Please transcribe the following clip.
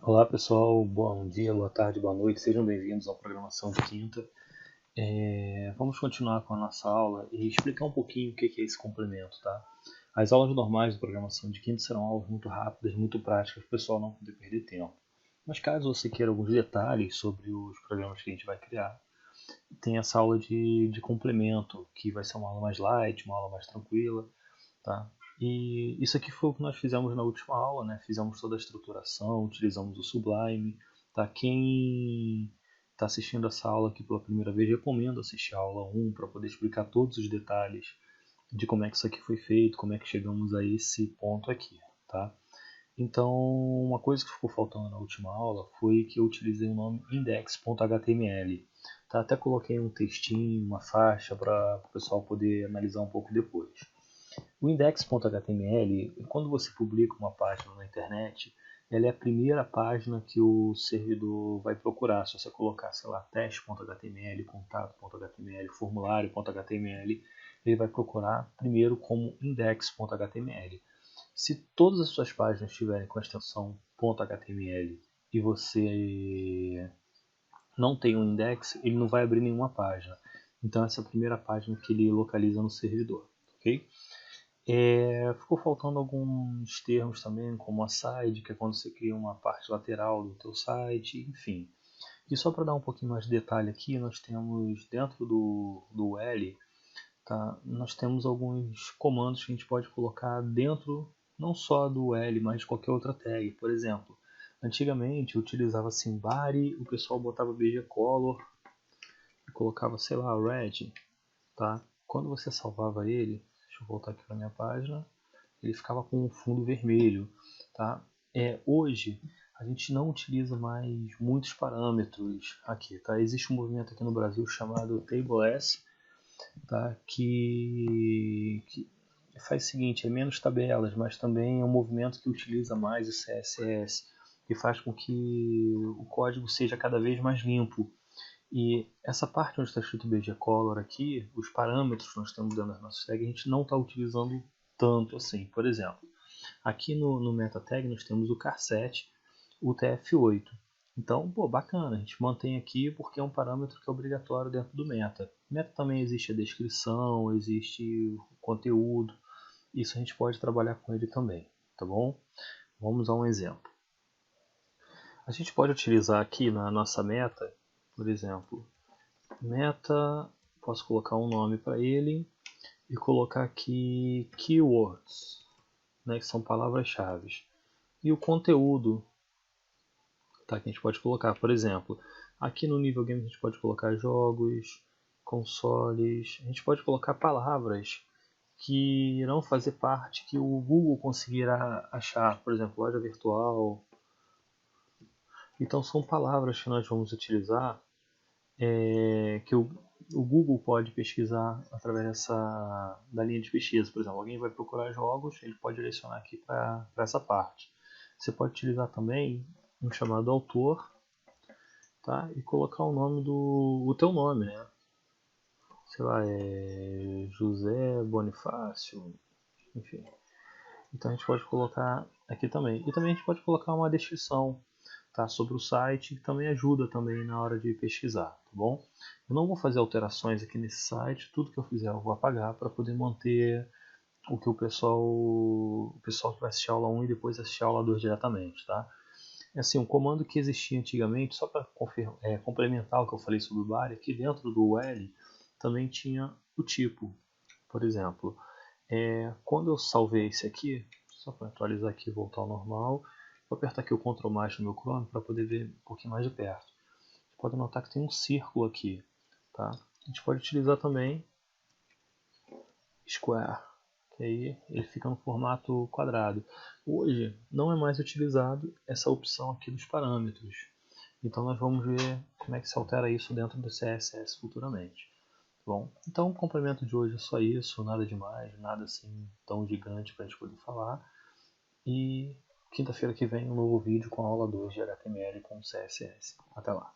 Olá pessoal, bom dia, boa tarde, boa noite, sejam bem-vindos ao Programação de Quinta. Vamos continuar com a nossa aula e explicar um pouquinho o que é esse complemento, tá? As aulas normais de Programação de Quinta serão aulas muito rápidas, muito práticas, para o pessoal não poder perder tempo. Mas caso você queira alguns detalhes sobre os programas que a gente vai criar, tem essa aula de complemento, que vai ser uma aula mais light, uma aula mais tranquila, tá? E isso aqui foi o que nós fizemos na última aula, né? Fizemos toda a estruturação, utilizamos o Sublime, tá? Quem está assistindo essa aula aqui pela primeira vez, recomendo assistir a aula 1 para poder explicar todos os detalhes de como é que isso aqui foi feito, como é que chegamos a esse ponto aqui, tá? Então, uma coisa que ficou faltando na última aula foi que eu utilizei o nome index.html. Tá? Até coloquei um textinho, uma faixa para o pessoal poder analisar um pouco depois. O index.html, quando você publica uma página na internet, ela é a primeira página que o servidor vai procurar. Se você colocar, sei lá, teste.html, contato.html, formulário.html, ele vai procurar primeiro como index.html. Se todas as suas páginas tiverem com a extensão .html e você não tem um index, ele não vai abrir nenhuma página. Então essa é a primeira página que ele localiza no servidor, ok? Ficou faltando alguns termos também, como a side, que é quando você cria uma parte lateral do teu site, enfim. E só para dar um pouquinho mais de detalhe aqui, nós temos dentro do L, tá, nós temos alguns comandos que a gente pode colocar dentro, não só do L, mas de qualquer outra tag. Por exemplo, antigamente eu utilizava assim, body, o pessoal botava BG color e colocava, sei lá, red, tá? Quando você salvava ele, deixa eu voltar aqui para minha página, ele ficava com um fundo vermelho, tá? Hoje a gente não utiliza mais muitos parâmetros aqui, tá? Existe um movimento aqui no Brasil chamado TableS, tá? Que faz o seguinte, é menos tabelas, mas também é um movimento que utiliza mais o CSS, que faz com que o código seja cada vez mais limpo. E essa parte onde está escrito BG Color aqui, os parâmetros que nós temos dentro das nossas tags, a gente não está utilizando tanto assim. Por exemplo, aqui no meta tag nós temos o car7, o TF8. Então, pô, bacana, a gente mantém aqui porque é um parâmetro que é obrigatório dentro do meta. No meta também existe a descrição, existe o conteúdo, isso a gente pode trabalhar com ele também, tá bom? Vamos a um exemplo. A gente pode utilizar aqui na nossa meta, por exemplo, meta, posso colocar um nome para ele e colocar aqui keywords, né, que são palavras-chave. E o conteúdo, tá, que a gente pode colocar, por exemplo, aqui no nível game a gente pode colocar jogos, consoles, a gente pode colocar palavras que irão fazer parte que o Google conseguirá achar, por exemplo, loja virtual. Então são palavras que nós vamos utilizar que o Google pode pesquisar através da linha de pesquisa. Por exemplo, alguém vai procurar jogos, ele pode direcionar aqui para essa parte. Você pode utilizar também um chamado autor, tá? E colocar o nome o teu nome, né? Sei lá, José Bonifácio, enfim. Então a gente pode colocar aqui também. E também a gente pode colocar uma descrição, tá, sobre o site, que também ajuda também na hora de pesquisar, tá bom? Eu não vou fazer alterações aqui nesse site, tudo que eu fizer eu vou apagar para poder manter o que o pessoal que vai assistir a aula 1 e depois assistir a aula 2 diretamente, tá? É assim, um comando que existia antigamente, só para complementar o que eu falei sobre o body, aqui dentro do L também tinha o tipo. Por exemplo, quando eu salvei esse aqui, só para atualizar aqui e voltar ao normal, vou apertar aqui o Ctrl mais no meu Chrome para poder ver um pouquinho mais de perto. Você pode notar que tem um círculo aqui, tá? A gente pode utilizar também Square, que aí ele fica no formato quadrado. Hoje não é mais utilizado essa opção aqui dos parâmetros. Então nós vamos ver como é que se altera isso dentro do CSS futuramente. Bom, então o complemento de hoje é só isso, nada demais, nada assim tão gigante para a gente poder falar. E quinta-feira que vem um novo vídeo com a aula 2 de HTML com CSS. Até lá!